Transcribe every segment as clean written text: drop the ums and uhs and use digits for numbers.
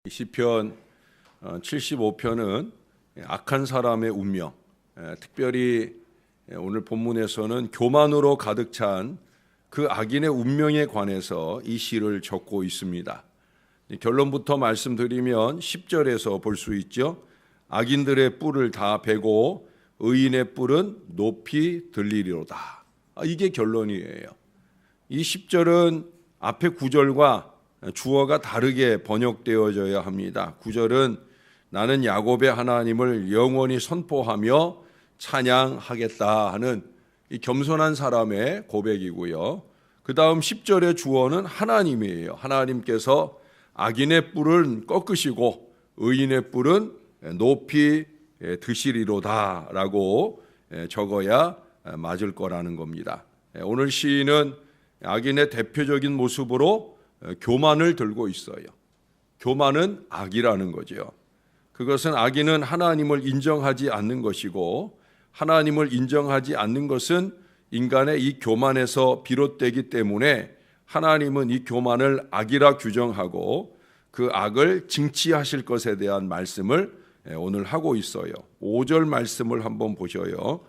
시편 75편은 악한 사람의 운명, 특별히 오늘 본문에서는 교만으로 가득 찬 그 악인의 운명에 관해서 이 시를 적고 있습니다. 결론부터 말씀드리면 10절에서 볼 수 있죠. 악인들의 뿔을 다 베고 의인의 뿔은 높이 들리리로다. 이게 결론이에요. 이 10절은 앞에 9절과 주어가 다르게 번역되어져야 합니다. 9절은 나는 야곱의 하나님을 영원히 선포하며 찬양하겠다 하는 이 겸손한 사람의 고백이고요. 그 다음 10절의 주어는 하나님이에요. 하나님께서 악인의 뿔은 꺾으시고 의인의 뿔은 높이 드시리로다 라고 적어야 맞을 거라는 겁니다. 오늘 시인은 악인의 대표적인 모습으로 교만을 들고 있어요. 교만은 악이라는 거죠. 그것은 악인은 하나님을 인정하지 않는 것이고 하나님을 인정하지 않는 것은 인간의 이 교만에서 비롯되기 때문에 하나님은 이 교만을 악이라 규정하고 그 악을 징치하실 것에 대한 말씀을 오늘 하고 있어요. 5절 말씀을 한번 보셔요.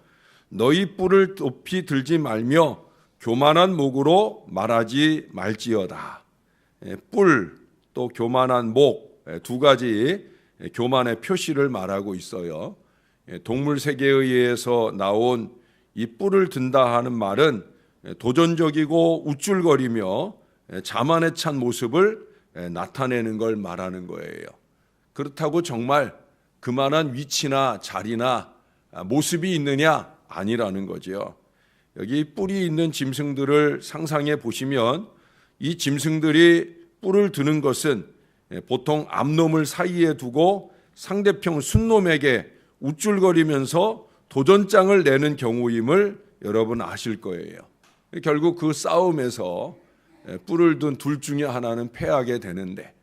너희 뿔을 높이 들지 말며 교만한 목으로 말하지 말지어다. 뿔 또 교만한 목 두 가지 교만의 표시를 말하고 있어요. 동물 세계에 의해서 나온 이 뿔을 든다 하는 말은 도전적이고 우쭐거리며 자만에 찬 모습을 나타내는 걸 말하는 거예요. 그렇다고 정말 그만한 위치나 자리나 모습이 있느냐? 아니라는 거죠. 여기 뿔이 있는 짐승들을 상상해 보시면 이 짐승들이 뿔을 드는 것은 보통 암놈을 사이에 두고 상대편 순놈에게 우쭐거리면서 도전장을 내는 경우임을 여러분 아실 거예요. 결국 그 싸움에서 뿔을 든 둘 중에 하나는 패하게 되는데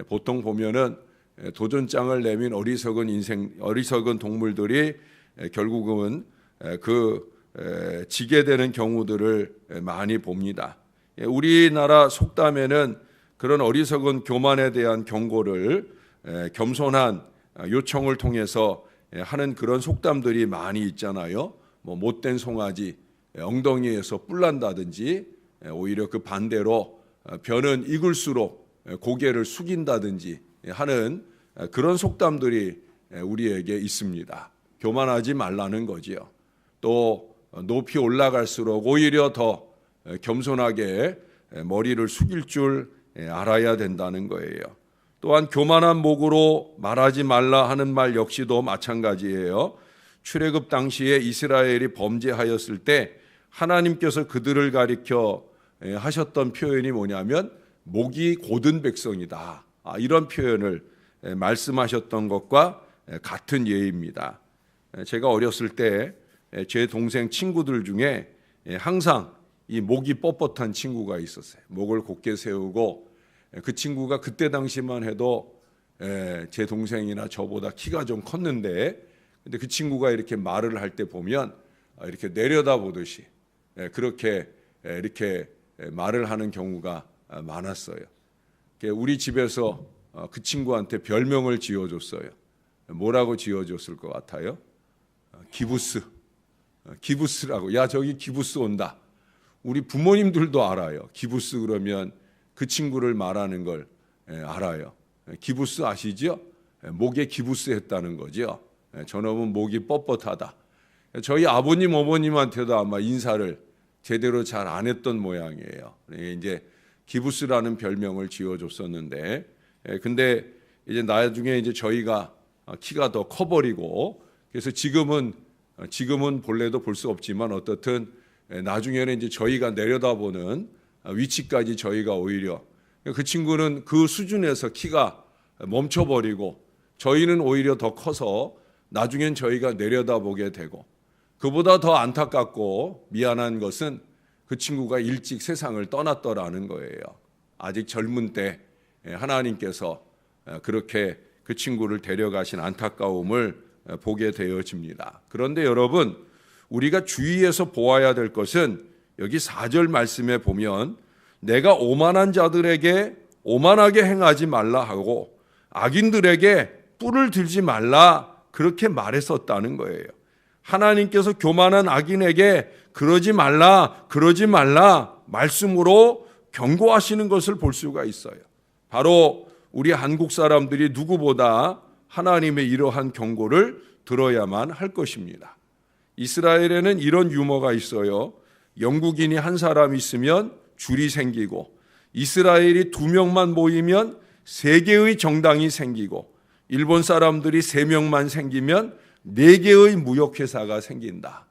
보통 보면은 도전장을 내민 어리석은 동물들이 결국은 지게 되는 경우들을 많이 봅니다. 우리나라 속담에는 그런 어리석은 교만에 대한 경고를 겸손한 요청을 통해서 하는 그런 속담들이 많이 있잖아요. 못된 송아지 엉덩이에서 뿔난다든지 오히려 그 반대로 벼는 익을수록 고개를 숙인다든지 하는 그런 속담들이 우리에게 있습니다. 교만하지 말라는 거지요. 또 높이 올라갈수록 오히려 더 겸손하게 머리를 숙일 줄 알아야 된다는 거예요. 또한 교만한 목으로 말하지 말라 하는 말 역시도 마찬가지예요. 출애굽 당시에 이스라엘이 범죄하였을 때 하나님께서 그들을 가리켜 하셨던 표현이 뭐냐면 목이 곧은 백성이다. 이런 표현을 말씀하셨던 것과 같은 예입니다. 제가 어렸을 때 제 동생 친구들 중에 항상 이 목이 뻣뻣한 친구가 있었어요. 목을 곧게 세우고 그 친구가 그때 당시만 해도 제 동생이나 저보다 키가 좀 컸는데 근데 그 친구가 이렇게 말을 할 때 보면 이렇게 내려다보듯이 그렇게 이렇게 말을 하는 경우가 많았어요. 우리 집에서 그 친구한테 별명을 지어줬어요. 뭐라고 지어줬을 것 같아요? 기부스라고. 야, 저기 기부스 온다. 우리 부모님들도 알아요. 기부스 그러면 그 친구를 말하는 걸 알아요. 기부스 아시죠? 목에 기부스 했다는 거죠. 저놈은 목이 뻣뻣하다. 저희 아버님 어머님한테도 아마 인사를 제대로 잘 안 했던 모양이에요. 이제 기부스라는 별명을 지어줬었는데, 근데 이제 나중에 이제 저희가 키가 더 커버리고, 그래서 지금은 본래도 볼 수 없지만 어떻든 나중에는 이제 저희가 내려다보는 위치까지 저희가 오히려 그 친구는 그 수준에서 키가 멈춰버리고 저희는 오히려 더 커서 나중엔 저희가 내려다보게 되고 그보다 더 안타깝고 미안한 것은 그 친구가 일찍 세상을 떠났더라는 거예요. 아직 젊은 때 하나님께서 그렇게 그 친구를 데려가신 안타까움을 보게 되어집니다. 그런데 여러분, 우리가 주의해서 보아야 될 것은 여기 4절 말씀에 보면 내가 오만한 자들에게 오만하게 행하지 말라 하고 악인들에게 뿔을 들지 말라 그렇게 말했었다는 거예요. 하나님께서 교만한 악인에게 그러지 말라 말씀으로 경고하시는 것을 볼 수가 있어요. 바로 우리 한국 사람들이 누구보다 하나님의 이러한 경고를 들어야만 할 것입니다. 이스라엘에는 이런 유머가 있어요. 영국인이 한 사람 있으면 줄이 생기고, 이스라엘이 2명만 모이면 3개의 정당이 생기고, 일본 사람들이 3명만 생기면 4개의 무역회사가 생긴다.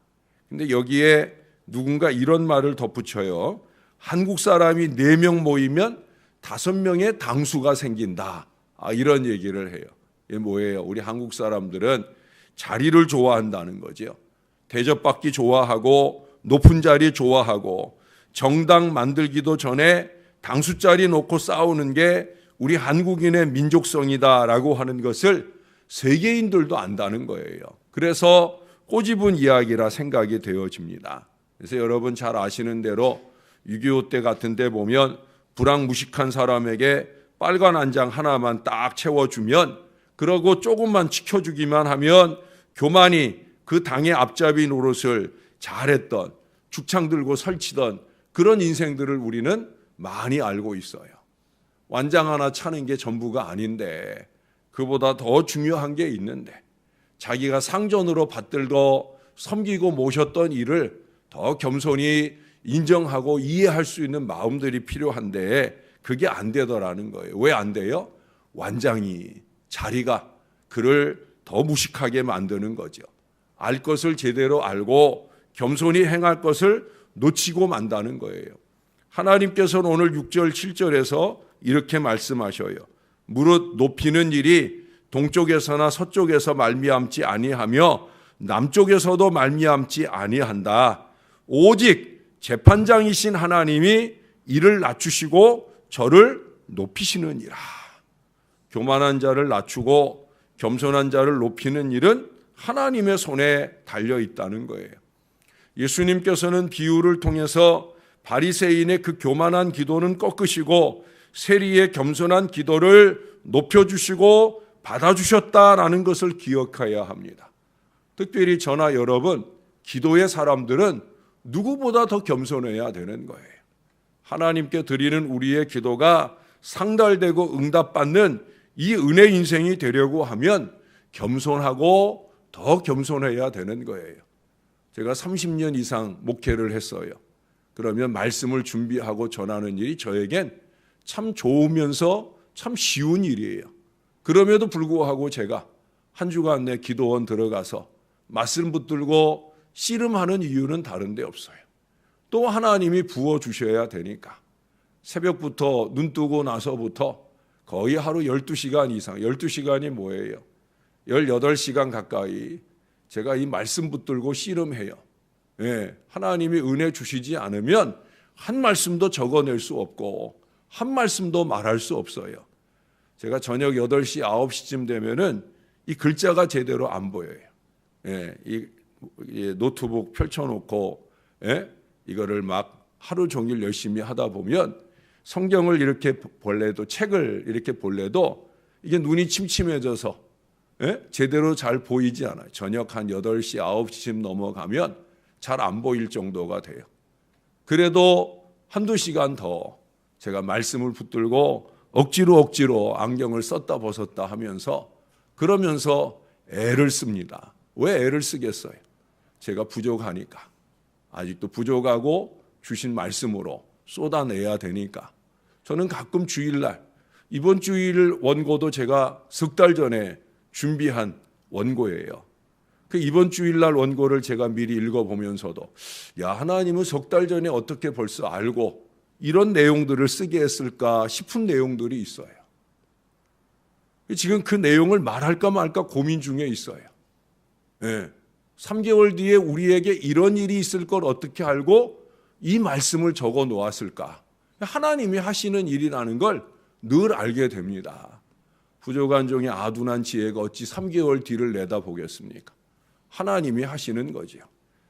근데 여기에 누군가 이런 말을 덧붙여요. 한국 사람이 4명 모이면 5명의 당수가 생긴다. 이런 얘기를 해요. 이게 뭐예요? 우리 한국 사람들은 자리를 좋아한다는 거죠. 대접받기 좋아하고 높은 자리 좋아하고 정당 만들기도 전에 당수 자리 놓고 싸우는 게 우리 한국인의 민족성이다라고 하는 것을 세계인들도 안다는 거예요. 그래서 꼬집은 이야기라 생각이 되어집니다. 그래서 여러분 잘 아시는 대로 6.25 때 같은 데 보면 불황무식한 사람에게 빨간 한 장 하나만 딱 채워주면, 그러고 조금만 지켜주기만 하면 교만이 그 당의 앞잡이 노릇을 잘했던, 죽창 들고 설치던 그런 인생들을 우리는 많이 알고 있어요. 완장 하나 차는 게 전부가 아닌데 그보다 더 중요한 게 있는데, 자기가 상전으로 받들고 섬기고 모셨던 일을 더 겸손히 인정하고 이해할 수 있는 마음들이 필요한데 그게 안 되더라는 거예요. 왜 안 돼요? 완장이, 자리가 그를 더 무식하게 만드는 거죠. 알 것을 제대로 알고 겸손히 행할 것을 놓치고 만다는 거예요. 하나님께서는 오늘 6절 7절에서 이렇게 말씀하셔요. 무릇 높이는 일이 동쪽에서나 서쪽에서 말미암지 아니하며 남쪽에서도 말미암지 아니한다. 오직 재판장이신 하나님이 이를 낮추시고 저를 높이시느니라. 교만한 자를 낮추고 겸손한 자를 높이는 일은 하나님의 손에 달려 있다는 거예요. 예수님께서는 비유를 통해서 바리새인의 그 교만한 기도는 꺾으시고 세리의 겸손한 기도를 높여주시고 받아주셨다라는 것을 기억해야 합니다. 특별히 저나 여러분, 기도의 사람들은 누구보다 더 겸손해야 되는 거예요. 하나님께 드리는 우리의 기도가 상달되고 응답받는 이 은혜 인생이 되려고 하면 겸손하고 더 겸손해야 되는 거예요. 제가 30년 이상 목회를 했어요. 그러면 말씀을 준비하고 전하는 일이 저에겐 참 좋으면서 참 쉬운 일이에요. 그럼에도 불구하고 제가 한 주간 내 기도원 들어가서 말씀 붙들고 씨름하는 이유는 다른 데 없어요. 또 하나님이 부어주셔야 되니까. 새벽부터 눈 뜨고 나서부터 거의 하루 12시간 이상, 12시간이 뭐예요? 18시간 가까이 제가 이 말씀 붙들고 씨름해요. 예, 하나님이 은혜 주시지 않으면 한 말씀도 적어낼 수 없고 한 말씀도 말할 수 없어요. 제가 저녁 8시, 9시쯤 되면은 이 글자가 제대로 안 보여요. 예, 이 노트북 펼쳐놓고, 예, 이거를 막 하루 종일 열심히 하다 보면 성경을 이렇게 볼래도, 책을 이렇게 볼래도 이게 눈이 침침해져서, 예? 제대로 잘 보이지 않아요. 저녁 한 8시, 9시쯤 넘어가면 잘 안 보일 정도가 돼요. 그래도 한두 시간 더 제가 말씀을 붙들고 억지로 안경을 썼다 벗었다 하면서, 그러면서 애를 씁니다. 왜 애를 쓰겠어요? 제가 부족하니까. 아직도 부족하고 주신 말씀으로 쏟아내야 되니까. 저는 가끔 주일날, 이번 주일 원고도 제가 석 달 전에 준비한 원고예요. 그 이번 주일날 원고를 제가 미리 읽어보면서도, 야, 하나님은 석 달 전에 어떻게 벌써 알고 이런 내용들을 쓰게 했을까 싶은 내용들이 있어요. 지금 그 내용을 말할까 말까 고민 중에 있어요. 네. 3개월 뒤에 우리에게 이런 일이 있을 걸 어떻게 알고 이 말씀을 적어 놓았을까? 하나님이 하시는 일이라는 걸 늘 알게 됩니다. 부족한 종의 아둔한 지혜가 어찌 3개월 뒤를 내다보겠습니까? 하나님이 하시는 거죠.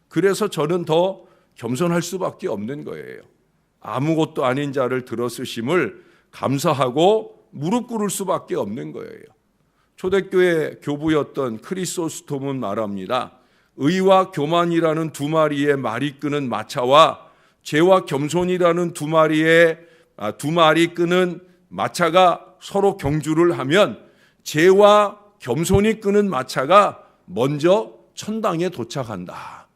그래서 저는 더 겸손할 수밖에 없는 거예요. 아무것도 아닌 자를 들어쓰심을 감사하고 무릎 꿇을 수밖에 없는 거예요. 초대교회 교부였던 크리소스톰은 말합니다. 의와 교만이라는 두 마리의 말이 끄는 마차와 죄와 겸손이라는 두 마리 끄는 마차가 서로 경주를 하면 죄와 겸손이 끄는 마차가 먼저 천당에 도착한다.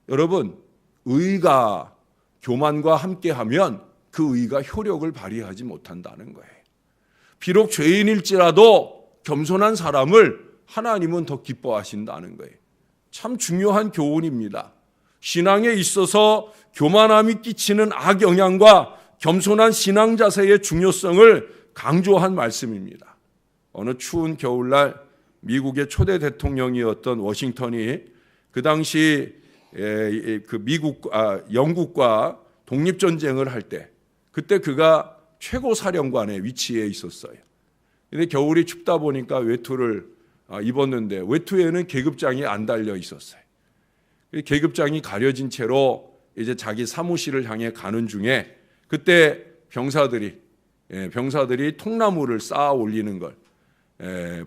여러분, 의가 교만과 함께하면 그 의가 효력을 발휘하지 못한다는 거예요. 비록 죄인일지라도 겸손한 사람을 하나님은 더 기뻐하신다는 거예요. 참 중요한 교훈입니다. 신앙에 있어서 교만함이 끼치는 악영향과 겸손한 신앙 자세의 중요성을 강조한 말씀입니다. 어느 추운 겨울날 미국의 초대 대통령이었던 워싱턴이 그 당시 영국과 독립전쟁을 할 때 그때 그가 최고 사령관의 위치에 있었어요. 근데 겨울이 춥다 보니까 외투를 입었는데 외투에는 계급장이 안 달려 있었어요. 계급장이 가려진 채로 이제 자기 사무실을 향해 가는 중에 그때 병사들이 통나무를 쌓아 올리는 걸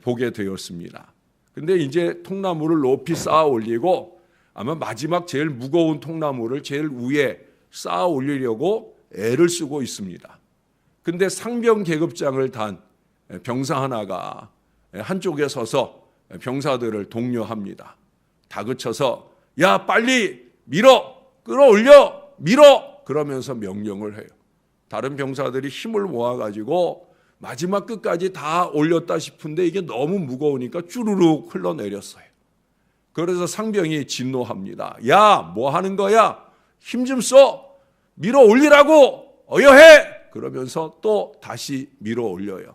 보게 되었습니다. 근데 이제 통나무를 높이 쌓아 올리고 아마 마지막 제일 무거운 통나무를 제일 위에 쌓아 올리려고 애를 쓰고 있습니다. 근데 상병 계급장을 단 병사 하나가 한쪽에 서서 병사들을 독려합니다. 다그쳐서 야 빨리 밀어 끌어올려 밀어 그러면서 명령을 해요. 다른 병사들이 힘을 모아가지고 마지막 끝까지 다 올렸다 싶은데 이게 너무 무거우니까 쭈루룩 흘러내렸어요. 그래서 상병이 진노합니다. 야, 뭐 하는 거야? 힘 좀 써. 밀어 올리라고. 어여해. 그러면서 또 다시 밀어 올려요.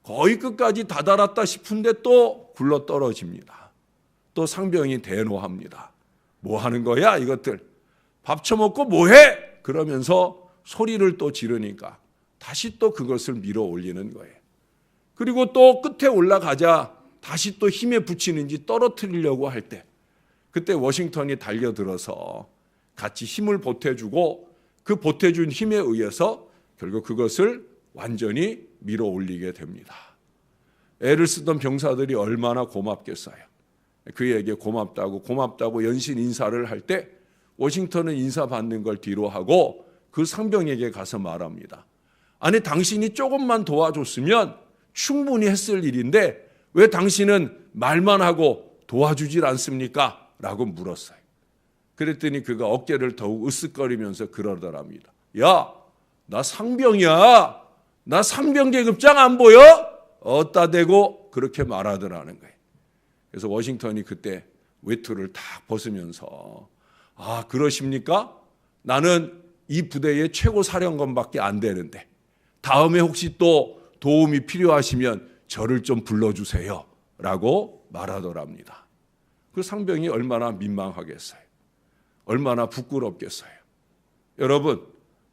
거의 끝까지 다다랐다 싶은데 또 굴러 떨어집니다. 또 상병이 대노합니다. 뭐 하는 거야 이것들. 밥 처먹고 뭐해? 그러면서 소리를 또 지르니까 다시 또 그것을 밀어 올리는 거예요. 그리고 또 끝에 올라가자 다시 또 힘에 붙이는지 떨어뜨리려고 할 때 그때 워싱턴이 달려들어서 같이 힘을 보태주고 그 보태준 힘에 의해서 결국 그것을 완전히 밀어 올리게 됩니다. 애를 쓰던 병사들이 얼마나 고맙겠어요. 그에게 고맙다고 연신 인사를 할 때 워싱턴은 인사받는 걸 뒤로 하고 그 상병에게 가서 말합니다. 아니 당신이 조금만 도와줬으면 충분히 했을 일인데 왜 당신은 말만 하고 도와주질 않습니까? 라고 물었어요. 그랬더니 그가 어깨를 더욱 으쓱거리면서 그러더랍니다. 야, 나 상병이야. 나 상병 계급장 안 보여? 어따 대고 그렇게 말하더라는 거예요. 그래서 워싱턴이 그때 외투를 탁 벗으면서 아 그러십니까? 나는 이 부대의 최고 사령관밖에 안 되는데 다음에 혹시 또 도움이 필요하시면 저를 좀 불러주세요 라고 말하더랍니다. 그 상병이 얼마나 민망하겠어요. 얼마나 부끄럽겠어요. 여러분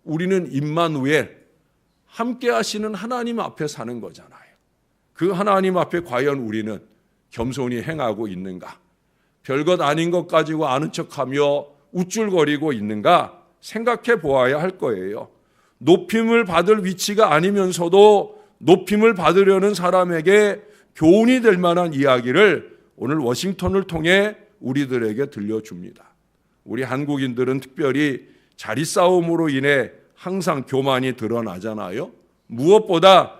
우리는 임마누엘 함께 하시는 하나님 앞에 사는 거잖아요. 그 하나님 앞에 과연 우리는 겸손히 행하고 있는가? 별것 아닌 것 가지고 아는 척하며 우쭐거리고 있는가? 생각해 보아야 할 거예요. 높임을 받을 위치가 아니면서도 높임을 받으려는 사람에게 교훈이 될 만한 이야기를 오늘 워싱턴을 통해 우리들에게 들려줍니다. 우리 한국인들은 특별히 자리싸움으로 인해 항상 교만이 드러나잖아요. 무엇보다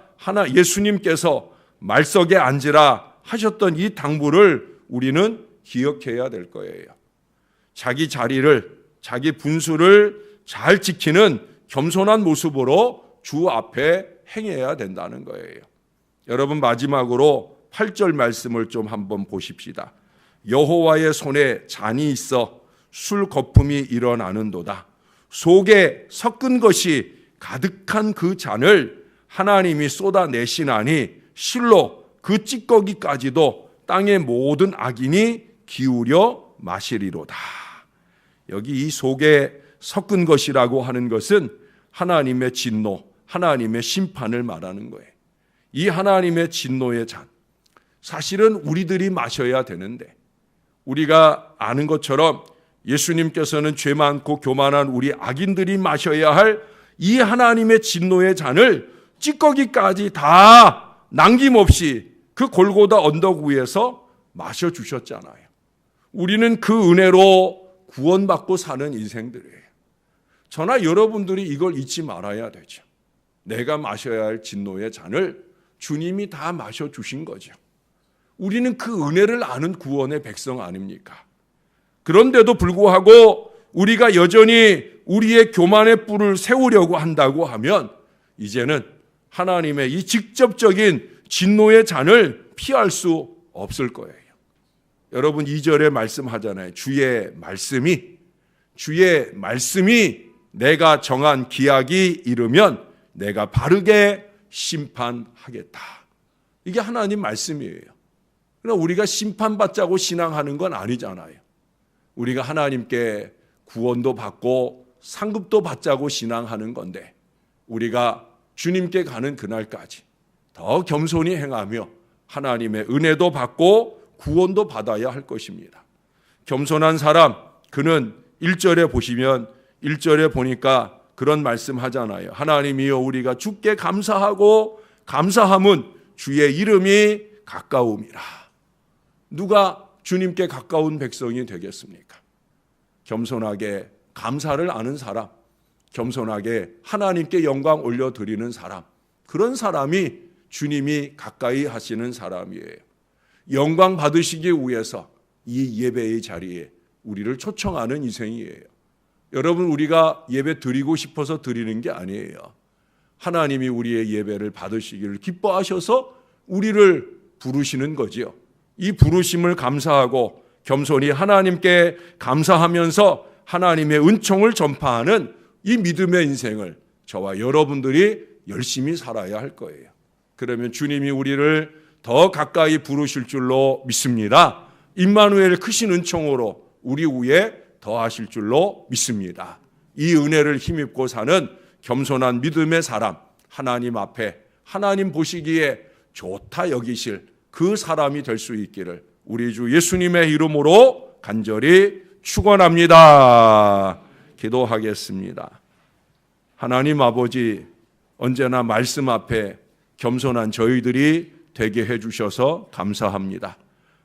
예수님께서 말석에 앉으라 하셨던 이 당부를 우리는 기억해야 될 거예요. 자기 자리를, 자기 분수를 잘 지키는 겸손한 모습으로 주 앞에 행해야 된다는 거예요. 여러분 마지막으로 8절 말씀을 좀 한번 보십시다. 여호와의 손에 잔이 있어 술 거품이 일어나는도다. 속에 섞은 것이 가득한 그 잔을 하나님이 쏟아내시나니 실로 그 찌꺼기까지도 땅의 모든 악인이 기울여 마시리로다. 여기 이 속에 섞은 것이라고 하는 것은 하나님의 진노, 하나님의 심판을 말하는 거예요. 이 하나님의 진노의 잔, 사실은 우리들이 마셔야 되는데 우리가 아는 것처럼 예수님께서는 죄 많고 교만한 우리 악인들이 마셔야 할 이 하나님의 진노의 잔을 찌꺼기까지 다 남김없이 그 골고다 언덕 위에서 마셔주셨잖아요. 우리는 그 은혜로 구원받고 사는 인생들이에요. 저나 여러분들이 이걸 잊지 말아야 되죠. 내가 마셔야 할 진노의 잔을 주님이 다 마셔주신 거죠. 우리는 그 은혜를 아는 구원의 백성 아닙니까? 그런데도 불구하고 우리가 여전히 우리의 교만의 뿔을 세우려고 한다고 하면 이제는 하나님의 이 직접적인 진노의 잔을 피할 수 없을 거예요. 여러분 2절에 말씀하잖아요. 주의 말씀이 내가 정한 기약이 이르면 내가 바르게 심판하겠다. 이게 하나님 말씀이에요. 그러나 우리가 심판받자고 신앙하는 건 아니잖아요. 우리가 하나님께 구원도 받고 상급도 받자고 신앙하는 건데 우리가 주님께 가는 그날까지 더 겸손히 행하며 하나님의 은혜도 받고 구원도 받아야 할 것입니다. 겸손한 사람, 그는 1절에 보시면 1절에 보니까 그런 말씀 하잖아요. 하나님이여 우리가 주께 감사하고 감사함은 주의 이름이 가까움이라. 누가 주님께 가까운 백성이 되겠습니까? 겸손하게 감사를 아는 사람, 겸손하게 하나님께 영광 올려드리는 사람, 그런 사람이 주님이 가까이 하시는 사람이에요. 영광 받으시기 위해서 이 예배의 자리에 우리를 초청하는 인생이에요. 여러분, 우리가 예배 드리고 싶어서 드리는 게 아니에요. 하나님이 우리의 예배를 받으시기를 기뻐하셔서 우리를 부르시는 거지요. 이 부르심을 감사하고 겸손히 하나님께 감사하면서 하나님의 은총을 전파하는 이 믿음의 인생을 저와 여러분들이 열심히 살아야 할 거예요. 그러면 주님이 우리를 더 가까이 부르실 줄로 믿습니다. 임마누엘 크신 은총으로 우리 위에 더하실 줄로 믿습니다. 이 은혜를 힘입고 사는 겸손한 믿음의 사람, 하나님 앞에 하나님 보시기에 좋다 여기실 그 사람이 될 수 있기를 우리 주 예수님의 이름으로 간절히 축원합니다. 기도하겠습니다. 하나님 아버지, 언제나 말씀 앞에 겸손한 저희들이 되게 해주셔서 감사합니다.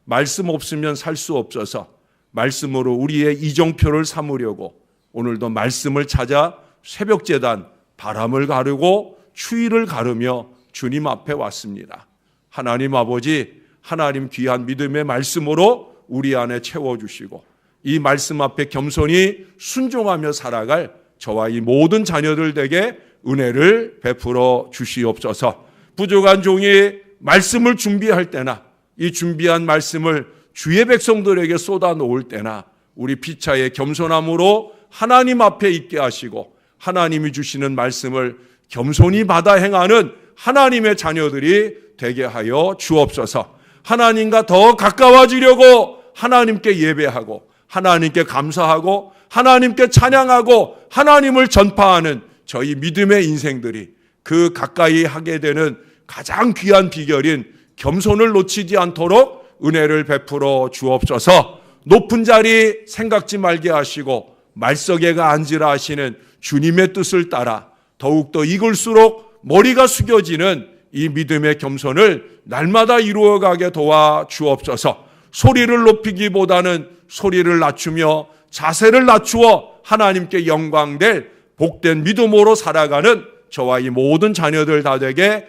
말씀 없으면 살 수 없어서 말씀으로 우리의 이정표를 삼으려고 오늘도 말씀을 찾아 새벽제단 바람을 가르고 추위를 가르며 주님 앞에 왔습니다. 하나님 아버지, 하나님 귀한 믿음의 말씀으로 우리 안에 채워주시고 이 말씀 앞에 겸손히 순종하며 살아갈 저와 이 모든 자녀들에게 은혜를 베풀어 주시옵소서. 부족한 종이 말씀을 준비할 때나 이 준비한 말씀을 주의 백성들에게 쏟아 놓을 때나 우리 피차의 겸손함으로 하나님 앞에 있게 하시고 하나님이 주시는 말씀을 겸손히 받아 행하는 하나님의 자녀들이 되게 하여 주옵소서. 하나님과 더 가까워지려고 하나님께 예배하고 하나님께 감사하고 하나님께 찬양하고 하나님을 전파하는 저희 믿음의 인생들이 그 가까이 하게 되는 가장 귀한 비결인 겸손을 놓치지 않도록 은혜를 베풀어 주옵소서. 높은 자리 생각지 말게 하시고 말석에가 앉으라 하시는 주님의 뜻을 따라 더욱더 익을수록 머리가 숙여지는 이 믿음의 겸손을 날마다 이루어가게 도와 주옵소서. 소리를 높이기보다는 소리를 낮추며 자세를 낮추어 하나님께 영광될 복된 믿음으로 살아가는 저와 이 모든 자녀들 다 되게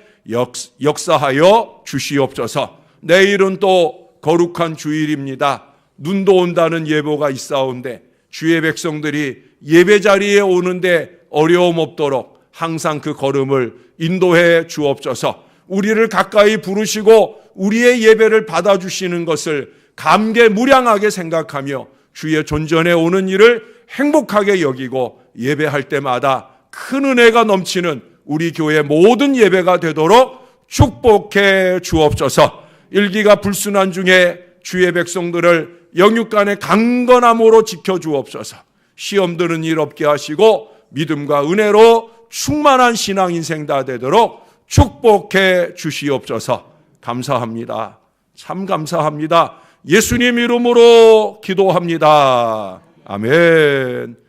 역사하여 주시옵소서. 내일은 또 거룩한 주일입니다. 눈도 온다는 예보가 있사온데 주의 백성들이 예배 자리에 오는데 어려움 없도록 항상 그 걸음을 인도해 주옵소서. 우리를 가까이 부르시고 우리의 예배를 받아주시는 것을 감개무량하게 생각하며 주의 존전에 오는 일을 행복하게 여기고 예배할 때마다 큰 은혜가 넘치는 우리 교회 모든 예배가 되도록 축복해 주옵소서. 일기가 불순한 중에 주의 백성들을 영육간의 강건함으로 지켜주옵소서. 시험 드는 일 없게 하시고 믿음과 은혜로 충만한 신앙 인생 다 되도록 축복해 주시옵소서. 감사합니다. 참 감사합니다. 예수님 이름으로 기도합니다. 아멘.